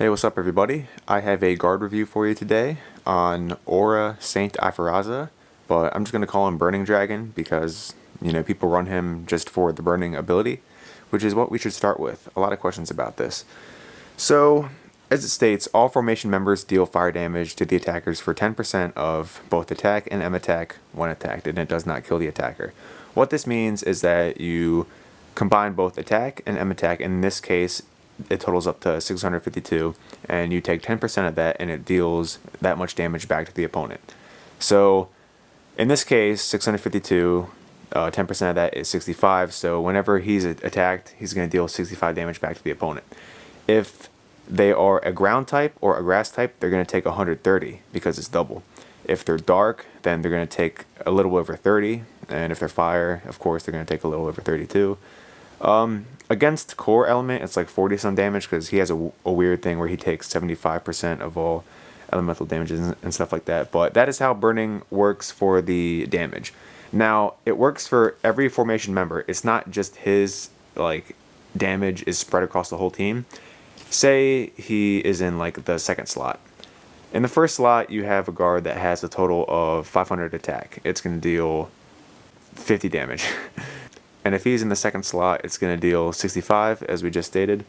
Hey, what's up everybody? I have a guard review for you today on Aura Saint Iferaza, but I'm just going to call him Burning Dragon because, people run him just for the burning ability, which is what we should start with. A lot of questions about this. So, as it states, all formation members deal fire damage to the attackers for 10% of both attack and M attack when attacked, and it does not kill the attacker. What this means is that you combine both attack and M attack. In this case, it totals up to 652, and you take 10% of that and it deals that much damage back to the opponent. So in this case, 652, 10% of that is 65, so whenever he's attacked, he's going to deal 65 damage back to the opponent. If they are a ground type or a grass type, they're going to take 130 because it's double. If they're dark, then they're going to take a little over 30, and if they're fire, of course, they're going to take a little over 32. Against core element, it's like 40 some damage because he has a weird thing where he takes 75% of all elemental damages and stuff like that. But that is how burning works for the damage. Now, it works for every formation member. It's not just his, damage is spread across the whole team. Say he is in, the second slot. In the first slot, you have a guard that has a total of 500 attack. It's going to deal 50 damage. And if he's in the second slot, it's going to deal 65, as we just stated.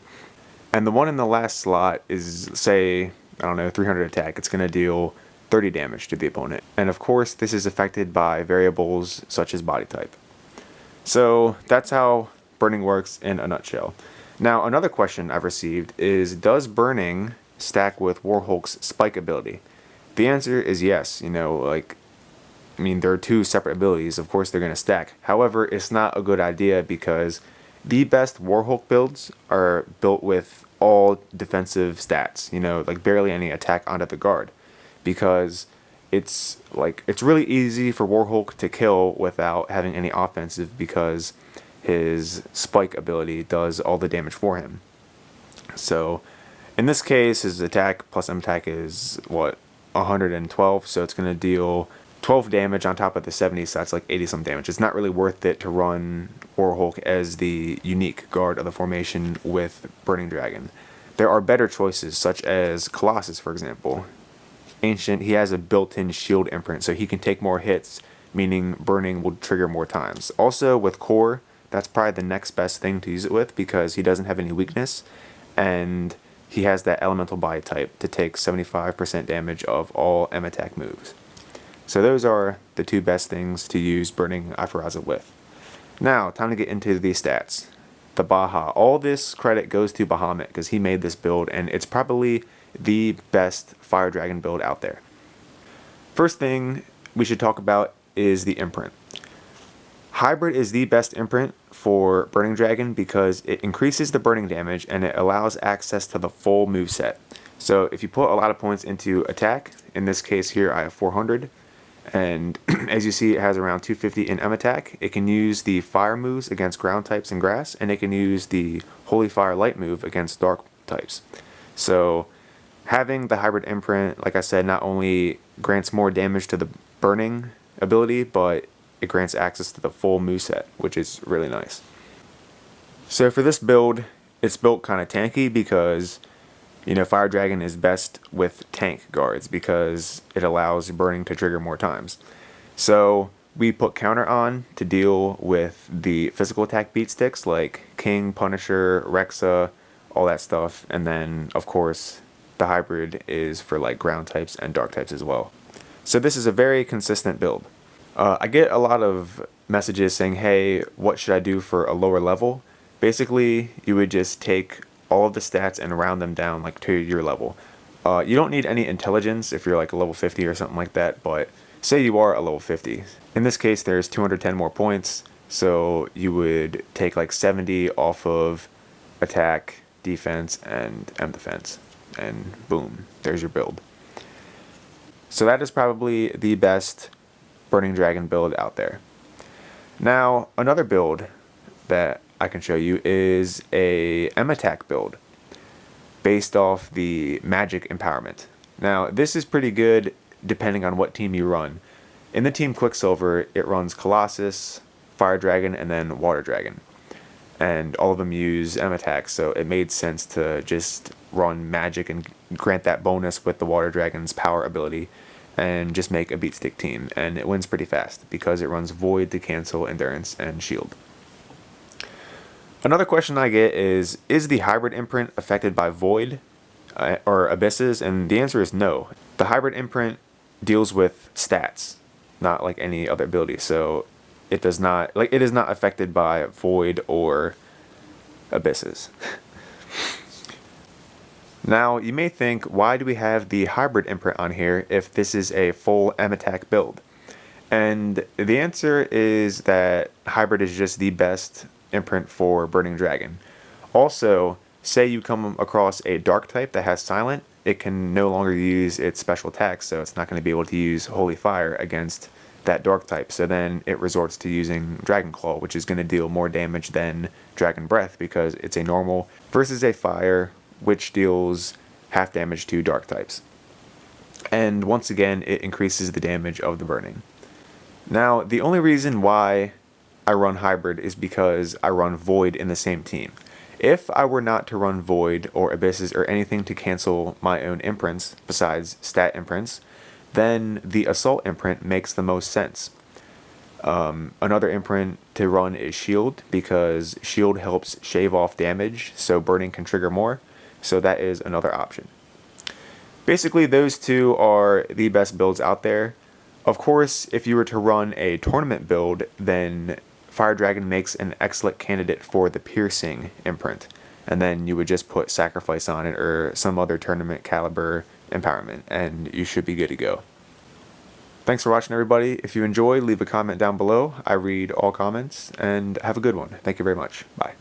And the one in the last slot is, say, 300 attack. It's going to deal 30 damage to the opponent. And of course, this is affected by variables such as body type. So that's how burning works in a nutshell. Now, another question I've received is, does burning stack with Warhulk's spike ability? The answer is yes. There are two separate abilities. Of course, they're going to stack. However, it's not a good idea because the best Warhulk builds are built with all defensive stats. Barely any attack onto the guard, because it's really easy for Warhulk to kill without having any offensive because his spike ability does all the damage for him. So, in this case, his attack plus M attack is 112. So it's going to deal 12 damage on top of the 70, so that's 80 some damage. It's not really worth it to run Warhulk as the unique guard of the formation with Burning Dragon. There are better choices, such as Colossus, for example. Ancient, he has a built-in shield imprint, so he can take more hits, meaning burning will trigger more times. Also, with Core, that's probably the next best thing to use it with because he doesn't have any weakness, and he has that elemental body type to take 75% damage of all M attack moves. So those are the two best things to use Burning Iferaza with. Now, time to get into the stats. The Baha. All this credit goes to Bahamut because he made this build, and it's probably the best Fire Dragon build out there. First thing we should talk about is the imprint. Hybrid is the best imprint for Burning Dragon because it increases the burning damage and it allows access to the full moveset. So if you put a lot of points into attack, in this case here I have 400, and as you see, it has around 250 in M attack. It can use the fire moves against ground types and grass, and it can use the Holy Fire Light move against dark types. So having the hybrid imprint, like I said, not only grants more damage to the burning ability, but it grants access to the full moveset, which is really nice. So for this build, it's built kind of tanky because Fire Dragon is best with tank guards because it allows burning to trigger more times. So we put counter on to deal with the physical attack beat sticks like King, Punisher, Rexa, all that stuff. And then, of course, the hybrid is for ground types and dark types as well. So this is a very consistent build. I get a lot of messages saying, hey, what should I do for a lower level? Basically, you would just take all of the stats and round them down to your level. You don't need any intelligence if you're a level 50 or something like that, but say you are a level 50. In this case, there's 210 more points, so you would take 70 off of attack, defense, and M defense, and boom, there's your build. So that is probably the best Burning Dragon build out there. Now, another build that I can show you is a M attack build based off the magic empowerment. Now, this is pretty good depending on what team you run. In the team Quicksilver, it runs Colossus, Fire Dragon, and then Water Dragon. and all of them use M attacks, so it made sense to just run magic and grant that bonus with the water dragon's power ability and just make a beat stick team, and it wins pretty fast because it runs void to cancel endurance and shield. Another question I get is the hybrid imprint affected by void or abysses? And the answer is no. The hybrid imprint deals with stats, not like any other ability, so it is not affected by void or abysses. Now, you may think, why do we have the hybrid imprint on here if this is a full M attack build? And the answer is that hybrid is just the best imprint for Burning Dragon. Also, say you come across a dark type that has silent, it can no longer use its special attacks, so it's not going to be able to use Holy Fire against that dark type. So then it resorts to using Dragon Claw, which is going to deal more damage than Dragon Breath because it's a normal versus a fire, which deals half damage to dark types. And once again, it increases the damage of the burning. Now, the only reason why I run hybrid is because I run void in the same team. If I were not to run void or abysses or anything to cancel my own imprints besides stat imprints, then the assault imprint makes the most sense. Another imprint to run is shield, because shield helps shave off damage, so burning can trigger more. So that is another option. Basically, those two are the best builds out there. Of course, if you were to run a tournament build, then Fire Dragon makes an excellent candidate for the piercing imprint, and then you would just put sacrifice on it or some other tournament caliber empowerment, and you should be good to go. Thanks for watching, everybody. If you enjoy, leave a comment down below. I read all comments, and have a good one. Thank you very much. Bye.